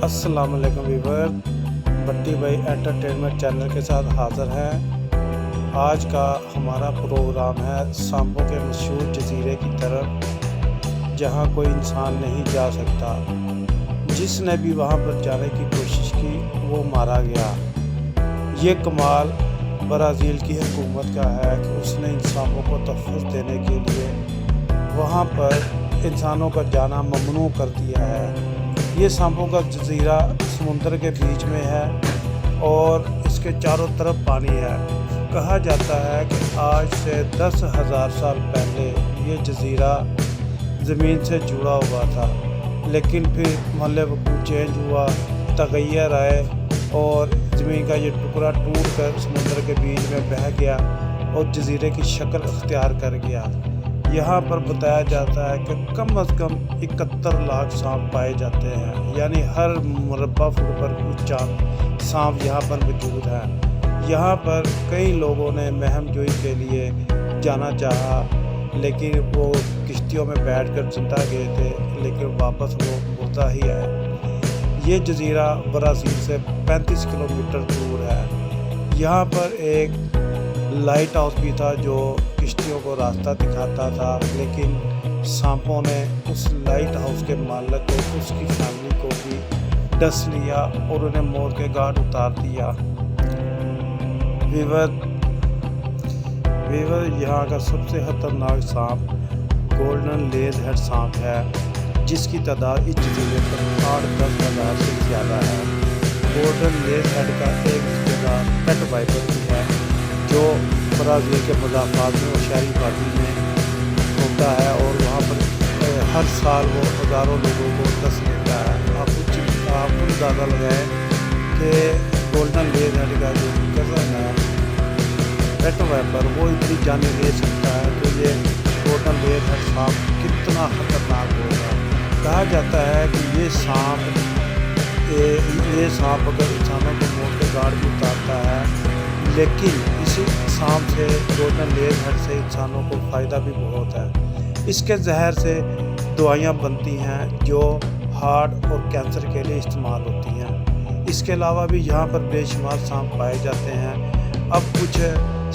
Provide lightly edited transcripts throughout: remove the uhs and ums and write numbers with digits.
अस्सलाम वालेकुम व्यूवर, बट्टी भाई एंटरटेनमेंट चैनल के साथ हाज़िर हैं। आज का हमारा प्रोग्राम है सांपों के मशहूर जजीरे की तरफ, जहां कोई इंसान नहीं जा सकता। जिसने भी वहां पर जाने की कोशिश की वो मारा गया। ये कमाल ब्राज़ील की हुकूमत का है कि उसने इन सांपों को तहफ़्फ़ुज़ देने के लिए वहां पर इंसानों का जाना ममनू कर दिया है। ये सांपों का जजीरा समुंदर के बीच में है और इसके चारों तरफ पानी है। कहा जाता है कि आज से 10,000 साल पहले ये जजीरा ज़मीन से जुड़ा हुआ था, लेकिन फिर महल वक़ूअ चेंज हुआ, तग़य्युर आए और ज़मीन का ये टुकड़ा टूट कर समुंदर के बीच में बह गया और जजीरे की शक्ल अख्तियार कर गया। यहाँ पर बताया जाता है कि कम अज़ कम 71 लाख सांप पाए जाते हैं, यानी हर मुरब्बा फुट पर कुछ सांप यहाँ पर मौजूद हैं। यहाँ पर कई लोगों ने महम जोई के लिए जाना चाहा, लेकिन वो किश्तियों में बैठकर जिंदा गए थे, लेकिन वापस वो मुर्दा ही आए। ये जजीरा ब्राज़ील से 35 किलोमीटर दूर है। यहाँ पर एक लाइट हाउस भी था जो किश्तियों को रास्ता दिखाता था, लेकिन सांपों ने उस लाइट हाउस के मालिक को, उसकी फैमिली को भी डस लिया और उन्हें मौत के घाट उतार दिया। वीवर यहाँ का सबसे खतरनाक सांप गोल्डन लेज हेड सांप है, जिसकी तादाद इस जजीरे पर 8-10 हज़ार से ज़्यादा है। गोल्डन लेज हेड का एक जगह पेट वाइपर भी है, जो ब्राज़ील के मज़ाफ़ात में और शहरी वादी में होता है और वहाँ पर हर साल वो हज़ारों लोगों को डस लेता है। आप अंदाज़ा लगाएं कि गोल्डन लेज हेड का जो कज़न है पेट वाइपर, वो इतनी जाने ले सकता है, तो ये गोल्डन लेज हेड सांप कितना ख़तरनाक होगा। कहा जाता है कि ये सांप अगर इंसानों को मौत के घाट भी उतारता है, लेकिन इसी सांप से, गोल्डन लेज हेड से इंसानों को फ़ायदा भी बहुत है। इसके जहर से दवाइयाँ बनती हैं जो हार्ट और कैंसर के लिए इस्तेमाल होती हैं। इसके अलावा भी यहाँ पर बेशुमार सांप पाए जाते हैं। अब कुछ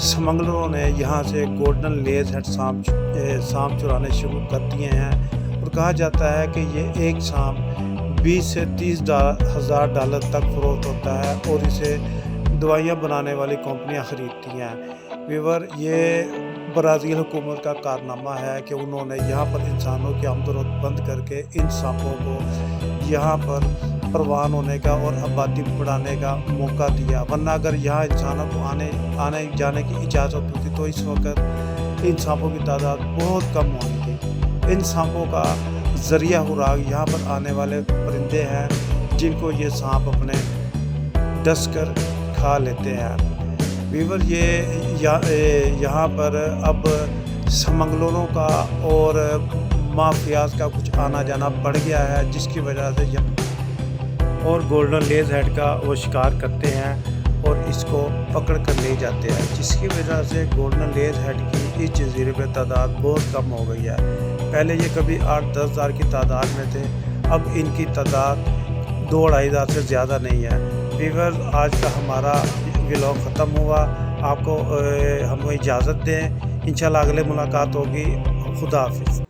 स्मगलरों ने यहाँ से गोल्डन लेज हेड सांप चुराने शुरू कर दिए हैं और कहा जाता है कि ये एक सांप 20 से 30 हज़ार डॉलर तक फ़रोख्त होता है और इसे दवाइयाँ बनाने वाली कंपनियां ख़रीदती हैं। वीवर, ये ब्राज़ील हुकूमत का कारनामा है कि उन्होंने यहाँ पर इंसानों की आमदोरफ्त बंद करके इन सांपों को यहाँ पर परवान होने का और आबादी बढ़ाने का मौका दिया। वरना अगर यहाँ इंसानों को आने जाने की इजाज़त होती तो इस वक्त इन सांपों की तादाद बहुत कम होनी थी। इन सांपों का ज़रिया खुराक यहाँ पर आने वाले परिंदे हैं, जिनको ये सांप अपने डस कर खा लेते हैं। वीवर, ये यहाँ पर अब स्मगलरों का और माफियाज का कुछ आना जाना बढ़ गया है, जिसकी वजह से और गोल्डन लेज हेड का वो शिकार करते हैं और इसको पकड़ कर ले जाते हैं, जिसकी वजह से गोल्डन लेज हेड की इस जजीरे पर तादाद बहुत कम हो गई है। पहले ये कभी 8-10 हज़ार की तादाद में थे, अब इनकी तादाद 2-2.5 हज़ार से ज़्यादा नहीं है। वीवर, आज का हमारा व्लॉग ख़त्म हुआ। आपको हमें इजाज़त दें, इंशाल्लाह अगले मुलाकात होगी। खुदा हाफिज़।